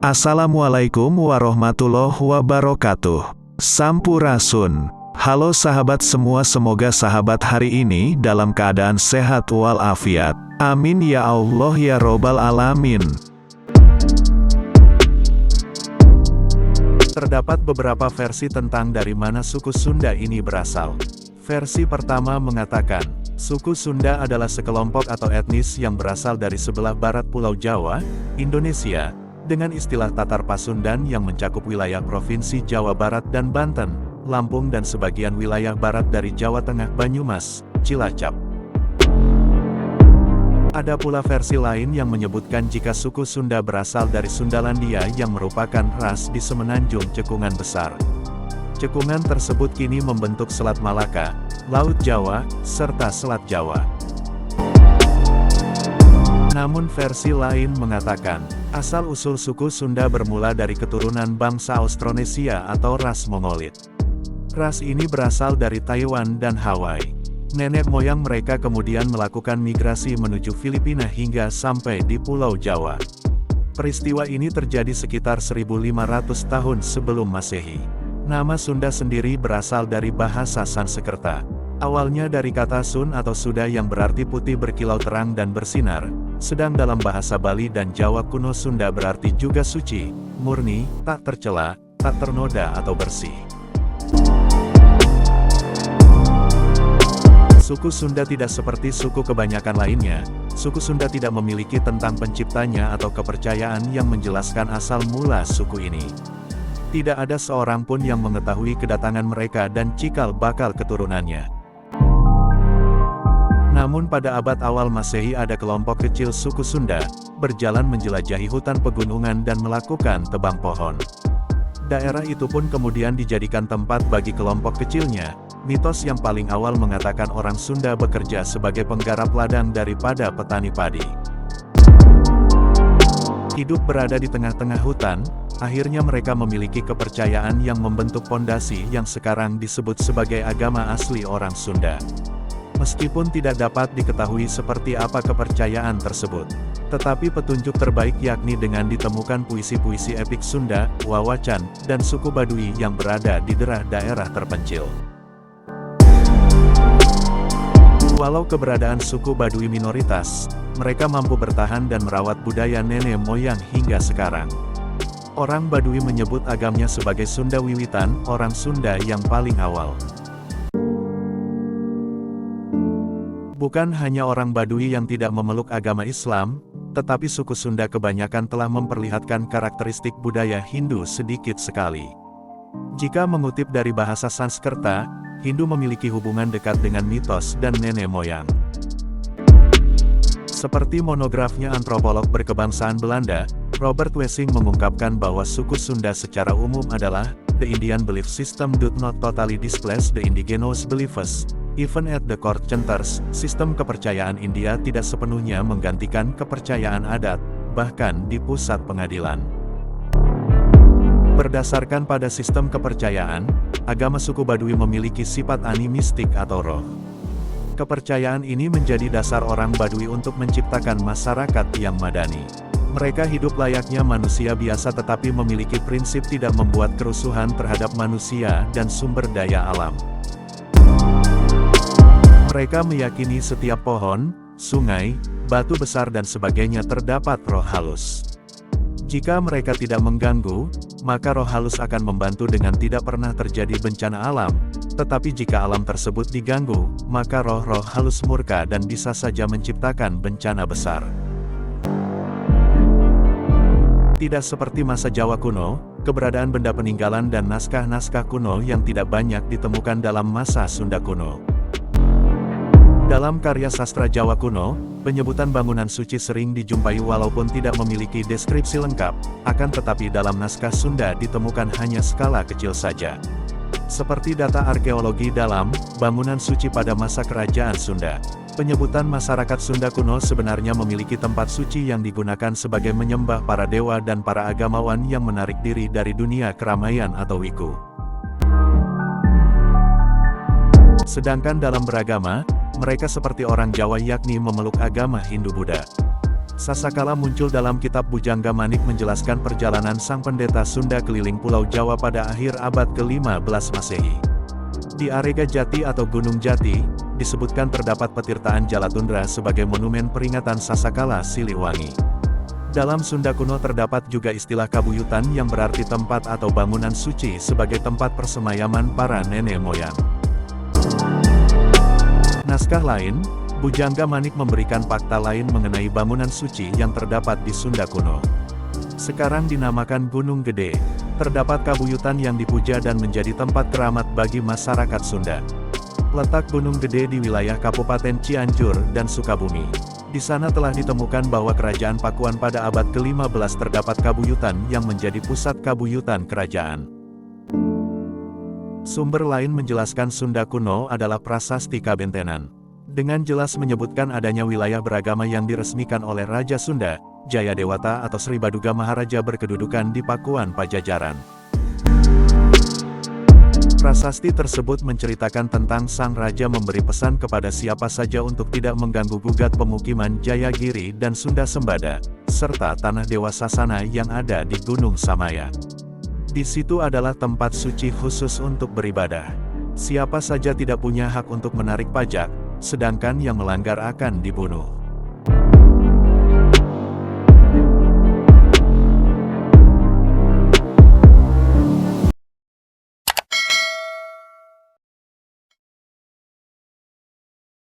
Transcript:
Assalamualaikum warahmatullahi wabarakatuh. Sampurasun. Halo sahabat semua, semoga sahabat hari ini dalam keadaan sehat walafiat. Amin ya Allah ya Robbal Alamin. Terdapat beberapa versi tentang dari mana suku Sunda ini berasal. Versi pertama mengatakan, suku Sunda adalah sekelompok atau etnis yang berasal dari sebelah barat Pulau Jawa, Indonesia, dengan istilah Tatar Pasundan yang mencakup wilayah Provinsi Jawa Barat dan Banten, Lampung dan sebagian wilayah barat dari Jawa Tengah, Banyumas, Cilacap. Ada pula versi lain yang menyebutkan jika suku Sunda berasal dari Sundalandia yang merupakan ras di semenanjung Cekungan Besar. Cekungan tersebut kini membentuk Selat Malaka, Laut Jawa, serta Selat Jawa. Namun versi lain mengatakan, asal-usul suku Sunda bermula dari keturunan bangsa Austronesia atau ras Mongolit. Ras ini berasal dari Taiwan dan Hawaii. Nenek moyang mereka kemudian melakukan migrasi menuju Filipina hingga sampai di Pulau Jawa. Peristiwa ini terjadi sekitar 1500 tahun sebelum Masehi. Nama Sunda sendiri berasal dari bahasa Sanskerta. Awalnya dari kata Sun atau Suda yang berarti putih berkilau terang dan bersinar, sedang dalam bahasa Bali dan Jawa kuno Sunda berarti juga suci, murni, tak tercela, tak ternoda atau bersih. Suku Sunda tidak seperti suku kebanyakan lainnya. Suku Sunda tidak memiliki tentang penciptanya atau kepercayaan yang menjelaskan asal mula suku ini. Tidak ada seorang pun yang mengetahui kedatangan mereka dan cikal bakal keturunannya. Namun pada abad awal Masehi ada kelompok kecil suku Sunda, berjalan menjelajahi hutan pegunungan dan melakukan tebang pohon. Daerah itu pun kemudian dijadikan tempat bagi kelompok kecilnya. Mitos yang paling awal mengatakan orang Sunda bekerja sebagai penggarap ladang daripada petani padi. Hidup berada di tengah-tengah hutan, akhirnya mereka memiliki kepercayaan yang membentuk pondasi yang sekarang disebut sebagai agama asli orang Sunda. Meskipun tidak dapat diketahui seperti apa kepercayaan tersebut, tetapi petunjuk terbaik yakni dengan ditemukan puisi-puisi epik Sunda, Wawacan, dan suku Baduy yang berada di daerah terpencil. Walau keberadaan suku Baduy minoritas, mereka mampu bertahan dan merawat budaya nenek moyang hingga sekarang. Orang Baduy menyebut agamanya sebagai Sunda Wiwitan, orang Sunda yang paling awal. Bukan hanya orang Baduy yang tidak memeluk agama Islam, tetapi suku Sunda kebanyakan telah memperlihatkan karakteristik budaya Hindu sedikit sekali. Jika mengutip dari bahasa Sanskerta, Hindu memiliki hubungan dekat dengan mitos dan nenek moyang. Seperti monografnya antropolog berkebangsaan Belanda, Robert Wessing mengungkapkan bahwa suku Sunda secara umum adalah, the Indian belief system does not totally displace the indigenous beliefs. Even at the court centers, sistem kepercayaan India tidak sepenuhnya menggantikan kepercayaan adat, bahkan di pusat pengadilan. Berdasarkan pada sistem kepercayaan, agama suku Baduy memiliki sifat animistik atau roh. Kepercayaan ini menjadi dasar orang Baduy untuk menciptakan masyarakat yang madani. Mereka hidup layaknya manusia biasa tetapi memiliki prinsip tidak membuat kerusuhan terhadap manusia dan sumber daya alam. Mereka meyakini setiap pohon, sungai, batu besar dan sebagainya terdapat roh halus. Jika mereka tidak mengganggu, maka roh halus akan membantu dengan tidak pernah terjadi bencana alam. Tetapi jika alam tersebut diganggu, maka roh-roh halus murka dan bisa saja menciptakan bencana besar. Tidak seperti masa Jawa kuno, keberadaan benda peninggalan dan naskah-naskah kuno yang tidak banyak ditemukan dalam masa Sunda kuno. Dalam karya sastra Jawa kuno, penyebutan bangunan suci sering dijumpai walaupun tidak memiliki deskripsi lengkap, akan tetapi dalam naskah Sunda ditemukan hanya skala kecil saja. Seperti data arkeologi dalam bangunan suci pada masa kerajaan Sunda. Penyebutan masyarakat Sunda kuno sebenarnya memiliki tempat suci yang digunakan sebagai menyembah para dewa dan para agamawan yang menarik diri dari dunia keramaian atau wiku. Sedangkan dalam beragama, mereka seperti orang Jawa yakni memeluk agama Hindu-Buddha. Sasakala muncul dalam kitab Bujangga Manik menjelaskan perjalanan sang pendeta Sunda keliling Pulau Jawa pada akhir abad ke-15 Masehi. Di Arega Jati atau Gunung Jati, disebutkan terdapat petirtaan Jalatundra sebagai monumen peringatan Sasakala Siliwangi. Dalam Sunda kuno terdapat juga istilah kabuyutan yang berarti tempat atau bangunan suci sebagai tempat persemayaman para nenek moyang. Naskah lain, Bujangga Manik memberikan fakta lain mengenai bangunan suci yang terdapat di Sunda kuno. Sekarang dinamakan Gunung Gede, terdapat kabuyutan yang dipuja dan menjadi tempat keramat bagi masyarakat Sunda. Letak Gunung Gede di wilayah Kabupaten Cianjur dan Sukabumi. Di sana telah ditemukan bahwa Kerajaan Pakuan pada abad ke-15 terdapat kabuyutan yang menjadi pusat kabuyutan kerajaan. Sumber lain menjelaskan Sunda kuno adalah prasasti Kabentenan. Dengan jelas menyebutkan adanya wilayah beragama yang diresmikan oleh Raja Sunda, Jayadewata atau Sri Baduga Maharaja berkedudukan di Pakuan Pajajaran. Prasasti tersebut menceritakan tentang sang raja memberi pesan kepada siapa saja untuk tidak mengganggu-gugat pemukiman Jayagiri dan Sunda Sembada, serta tanah Dewa Sasana yang ada di Gunung Samaya. Di situ adalah tempat suci khusus untuk beribadah. Siapa saja tidak punya hak untuk menarik pajak, sedangkan yang melanggar akan dibunuh.